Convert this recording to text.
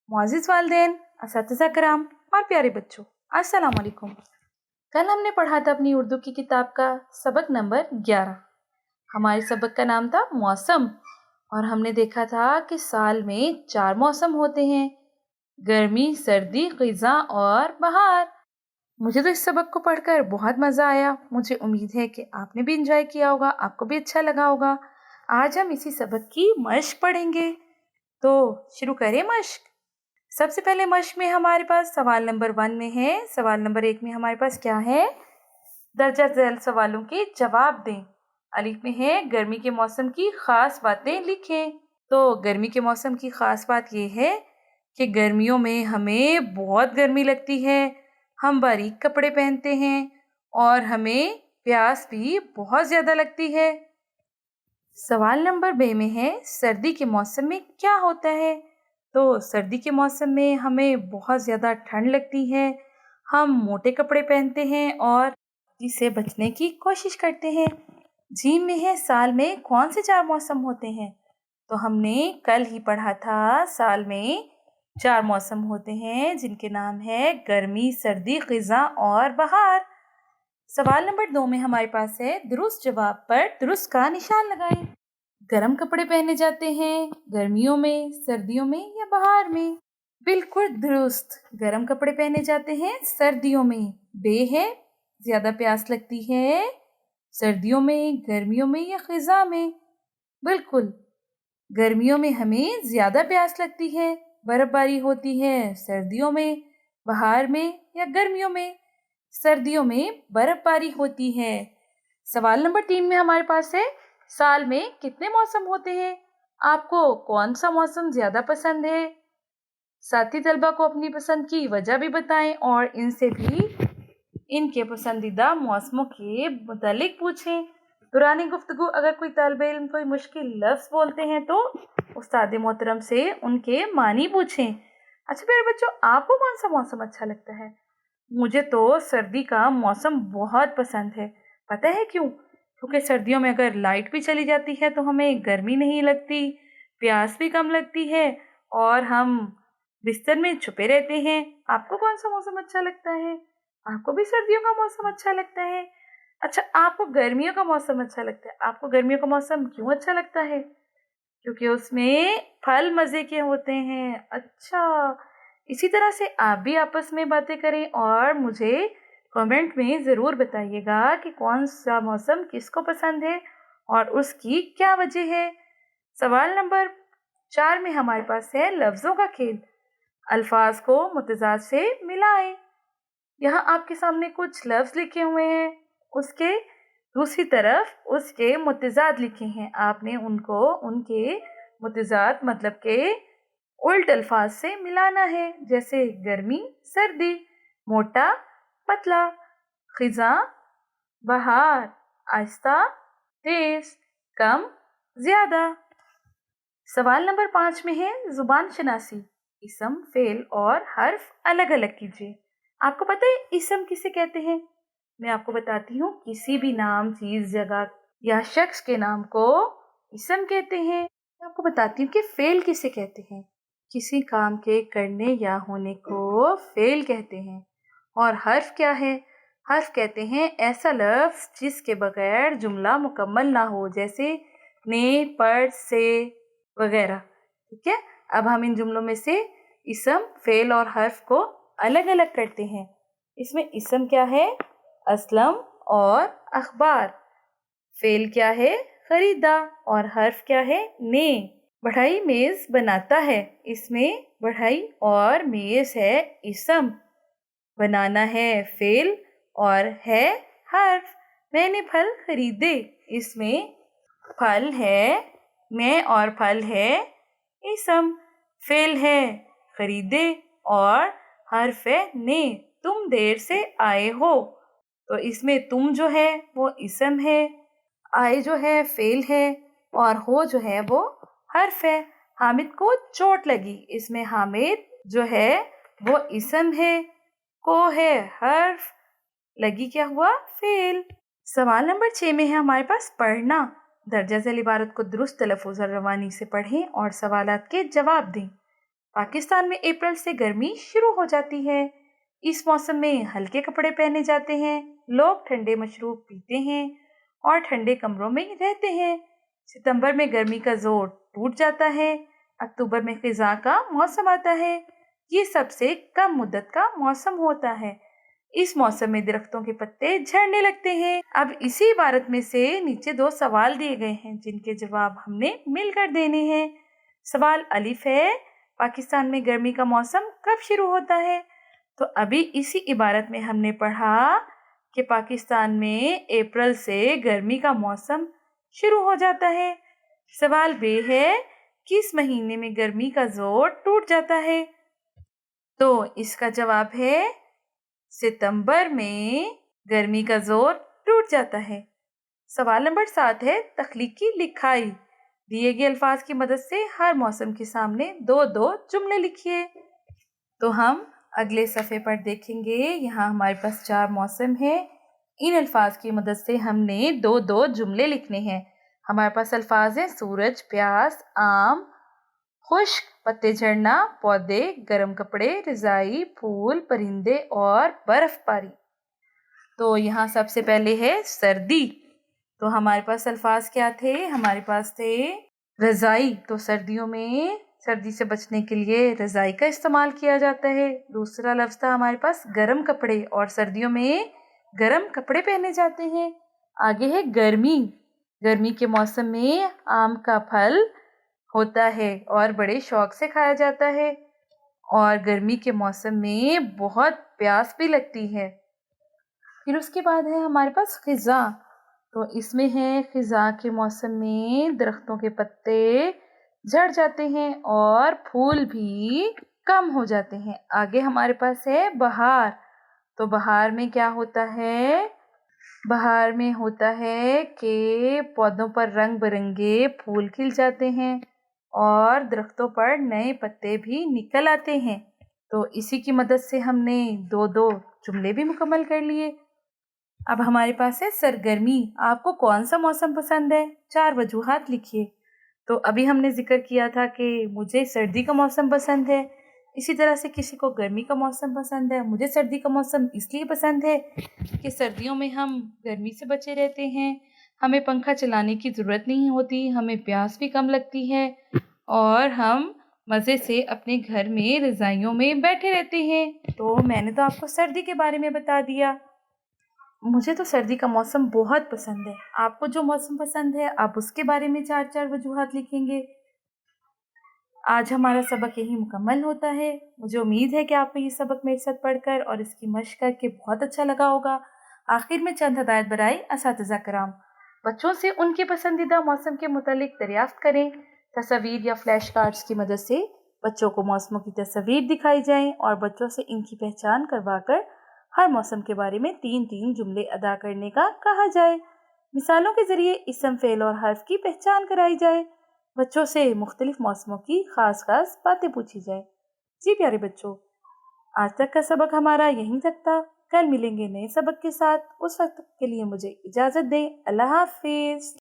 मुअज़्ज़िज़ वालिदैन, असातिज़ा कराम और प्यारे बच्चों, अस्सलाम वालेकुम। कल हमने पढ़ा था अपनी उर्दू की किताब का सबक नंबर 11। हमारे सबक का नाम था मौसम और हमने देखा था कि साल में 4 मौसम होते हैं, गर्मी, सर्दी, ख़िज़ां और बहार। मुझे तो इस सबक को पढ़कर बहुत मज़ा आया। मुझे उम्मीद है कि आपने भी एंजॉय किया होगा, आपको भी अच्छा लगा होगा। आज हम इसी सबक की मश्क पढ़ेंगे, तो शुरू करें मश्क। सबसे पहले मश्क में हमारे पास सवाल नंबर 1 में है। सवाल नंबर 1 में हमारे पास क्या है? दर्जा झेल सवालों के जवाब दें। अलिफ में है गर्मी के मौसम की खास बातें लिखें। तो गर्मी के मौसम की खास बात ये है कि गर्मियों में हमें बहुत गर्मी लगती है, हम बारीक कपड़े पहनते हैं और हमें प्यास भी बहुत ज़्यादा लगती है। सवाल नंबर 2 में है सर्दी के मौसम में क्या होता है? तो सर्दी के मौसम में हमें बहुत ज़्यादा ठंड लगती है, हम मोटे कपड़े पहनते हैं और इससे बचने की कोशिश करते हैं। जीम में है साल में कौन से 4 मौसम होते हैं? तो हमने कल ही पढ़ा था साल में 4 मौसम होते हैं जिनके नाम है गर्मी, सर्दी, ख़िज़ां और बहार। सवाल नंबर 2 में हमारे पास है दुरुस्त जवाब पर दुरुस्त का निशान लगाएं। गर्म कपड़े पहने जाते हैं गर्मियों में, सर्दियों में या बहार में? बिल्कुल दुरुस्त, गर्म कपड़े पहने जाते हैं सर्दियों में। बे है ज्यादा प्यास लगती है सर्दियों में, गर्मियों में या ख़िज़ां में? बिल्कुल, गर्मियों में हमें ज्यादा प्यास लगती है, बर्फबारी होती है सर्दियों में, बहार में या गर्मियों में? सर्दियों में बर्फबारी होती है। सवाल नंबर 3 में हमारे पास है साल में कितने मौसम होते हैं? आपको कौन सा मौसम ज्यादा पसंद है? साथी तलबा को अपनी पसंद की वजह भी बताएं और इनसे भी इनके पसंदीदा मौसमों के मुतालिक पूछें। दौरान गुफ्तगू अगर कोई तालिब इल्म कोई मुश्किल लफ्ज़ बोलते हैं तो उस्ताद मोहतरम से उनके मानी पूछें। अच्छा प्यारे बच्चों, आपको कौन सा मौसम अच्छा लगता है? मुझे तो सर्दी का मौसम बहुत पसंद है। पता है क्यों? क्योंकि सर्दियों में अगर लाइट भी चली जाती है तो हमें गर्मी नहीं लगती, प्यास भी कम लगती है और हम बिस्तर में छुपे रहते हैं। आपको कौन सा मौसम अच्छा लगता है? आपको भी सर्दियों का मौसम अच्छा लगता है? अच्छा, आपको गर्मियों का मौसम अच्छा लगता है। आपको गर्मियों का मौसम क्यों अच्छा लगता है? क्योंकि उसमें फल मज़े के होते हैं। अच्छा, इसी तरह से आप भी आपस में बातें करें और मुझे कमेंट में ज़रूर बताइएगा कि कौन सा मौसम किसको पसंद है और उसकी क्या वजह है। सवाल नंबर 4 में हमारे पास है लफ्ज़ों का खेल। अल्फाज को मुतज़ाद से मिलाएं। यहाँ आपके सामने कुछ लफ्ज़ लिखे हुए हैं, उसके दूसरी तरफ उसके मुतज़ाद लिखे हैं। आपने उनको उनके मुतज़ाद मतलब के उल्ट अल्फाज से मिलाना है, जैसे गर्मी, सर्दी, मोटा, पतला, ख़िज़ां, बहार, आहिस्ता, तेज, कम, ज़्यादा। सवाल नंबर 5 में है ज़ुबान शनासी। इसम, फ़ेल और हर्फ अलग अलग कीजिए। आपको पता है इसम किसे कहते हैं? मैं आपको बताती हूँ। किसी भी नाम, चीज़, जगह या शख्स के नाम को इसम कहते हैं। मैं आपको बताती हूँ कि फ़ेल किसे कहते हैं। किसी काम के करने या होने को फ़ेल कहते हैं। और हर्फ क्या है? हर्फ कहते हैं ऐसा लफ्ज़ जिसके बगैर जुमला मुकम्मल ना हो, जैसे ने, पर, से वगैरह। ठीक है, अब हम इन जुमलों में से इसम, फ़ेल और हर्फ को अलग अलग करते हैं। इसमें इसम क्या है? असलम और अखबार। फ़ेल क्या है? खरीदा। और हर्फ क्या है? ने। बढ़ई मेज़ बनाता है। इसमें बढ़ई और मेज़ है इसम, बनाना है फ़ेल और है हर्फ। मैंने फल खरीदे। इसमें फल है मैं और फल है इसम, फ़ेल है खरीदे और हर्फ है ने। तुम देर से आए हो, तो इसमें तुम जो है वो इसम है, आए जो है फ़ेल है और हो जो है वो हर्फ है। हामिद को चोट लगी। इसमें हामिद जो है वो इसम है, को है हर्फ, लगी क्या हुआ? फेल। सवाल नंबर 6 में है हमारे पास पढ़ना। दर्जा झेल इबारत को दुरुस्त तलफ़ुज़ और रवानी से पढ़ें और सवालात के जवाब दें। पाकिस्तान में अप्रैल से गर्मी शुरू हो जाती है। इस मौसम में हल्के कपड़े पहने जाते हैं। लोग ठंडे मशरूब पीते हैं और ठंडे कमरों में रहते हैं। सितंबर में गर्मी का जोर टूट जाता है। अक्टूबर में खिज़ां का मौसम आता है। ये सबसे कम मुद्दत का मौसम होता है। इस मौसम में दरख्तों के पत्ते झड़ने लगते हैं। अब इसी इबारत में से नीचे 2 सवाल दिए गए हैं जिनके जवाब हमने मिलकर देने हैं। सवाल अलिफ है, पाकिस्तान में गर्मी का मौसम कब शुरू होता है? तो अभी इसी इबारत में हमने पढ़ा कि पाकिस्तान में अप्रैल से गर्मी का मौसम शुरू हो जाता है। सवाल बे है, किस महीने में गर्मी का जोर टूट जाता है? तो इसका जवाब है सितंबर में गर्मी का जोर टूट जाता है। सवाल नंबर 7 है तख्लीकी लिखाई। दिए गए अल्फाज की मदद से हर मौसम के सामने 2-2 जुमले लिखिए। तो हम अगले सफ़े पर देखेंगे। यहाँ हमारे पास 4 मौसम है। इन अल्फाज की मदद से हमने 2-2 जुमले लिखने हैं। हमारे पास अल्फाज हैं सूरज, प्यास, आम, खुश्क, पत्ते झड़ना, पौधे, गर्म कपड़े, रज़ाई, फूल, परिंदे और बर्फबारी। तो यहाँ सबसे पहले है सर्दी। तो हमारे पास अल्फाज क्या थे? हमारे पास थे रज़ाई। तो सर्दियों में सर्दी से बचने के लिए रज़ाई का इस्तेमाल किया जाता है। दूसरा लफ्ज़ था हमारे पास गर्म कपड़े, और सर्दियों में गर्म कपड़े पहने जाते हैं। आगे है गर्मी। गर्मी के मौसम में आम का फल होता है और बड़े शौक से खाया जाता है, और गर्मी के मौसम में बहुत प्यास भी लगती है। फिर उसके बाद है हमारे पास खिज़ां। तो इसमें है खिज़ां के मौसम में दरख्तों के पत्ते झड़ जाते हैं और फूल भी कम हो जाते हैं। आगे हमारे पास है बहार। तो बहार में क्या होता है? बहार में होता है कि पौधों पर रंग बिरंगे फूल खिल जाते हैं और दरख्तों पर नए पत्ते भी निकल आते हैं। तो इसी की मदद से हमने 2-2 जुमले भी मुकम्मल कर लिए। अब हमारे पास है सरगर्मी। आपको कौन सा मौसम पसंद है? 4 वजूहात लिखिए। तो अभी हमने जिक्र किया था कि मुझे सर्दी का मौसम पसंद है। इसी तरह से किसी को गर्मी का मौसम पसंद है। मुझे सर्दी का मौसम इसलिए पसंद है कि सर्दियों में हम गर्मी से बचे रहते हैं, हमें पंखा चलाने की ज़रूरत नहीं होती, हमें प्यास भी कम लगती है और हम मज़े से अपने घर में रज़ाइयों में बैठे रहते हैं। तो मैंने तो आपको सर्दी के बारे में बता दिया। मुझे तो सर्दी का मौसम बहुत पसंद है। आपको जो मौसम पसंद है आप उसके बारे में 4-4 वजूहात लिखेंगे। आज हमारा सबक यही मुकम्मल होता है। मुझे उम्मीद है कि आपको ये सबक मेरे साथ पढ़कर और इसकी मश्क करके बहुत अच्छा लगा होगा। आखिर में चंद हदायत बराए असातिज़ा कराम। बच्चों से उनके पसंदीदा मौसम के मुतालिक दरियाफ्त करें। तस्वीर या फ्लैश कार्ड्स की मदद से बच्चों को मौसमों की तस्वीर दिखाई जाएं और बच्चों से इनकी पहचान करवाकर हर मौसम के बारे में 3-3 जुमले अदा करने का कहा जाए। मिसालों के ज़रिए इसम, फ़ेल और हर्फ की पहचान कराई जाए। बच्चों से मुख्तलिफ मौसमों की ख़ास बातें पूछी जाए। जी प्यारे बच्चों, आज तक का सबक हमारा यहीं तक था। कल मिलेंगे नए सबक के साथ। उस वक्त के लिए मुझे इजाज़त दें। अल्लाह हाफ़िज़।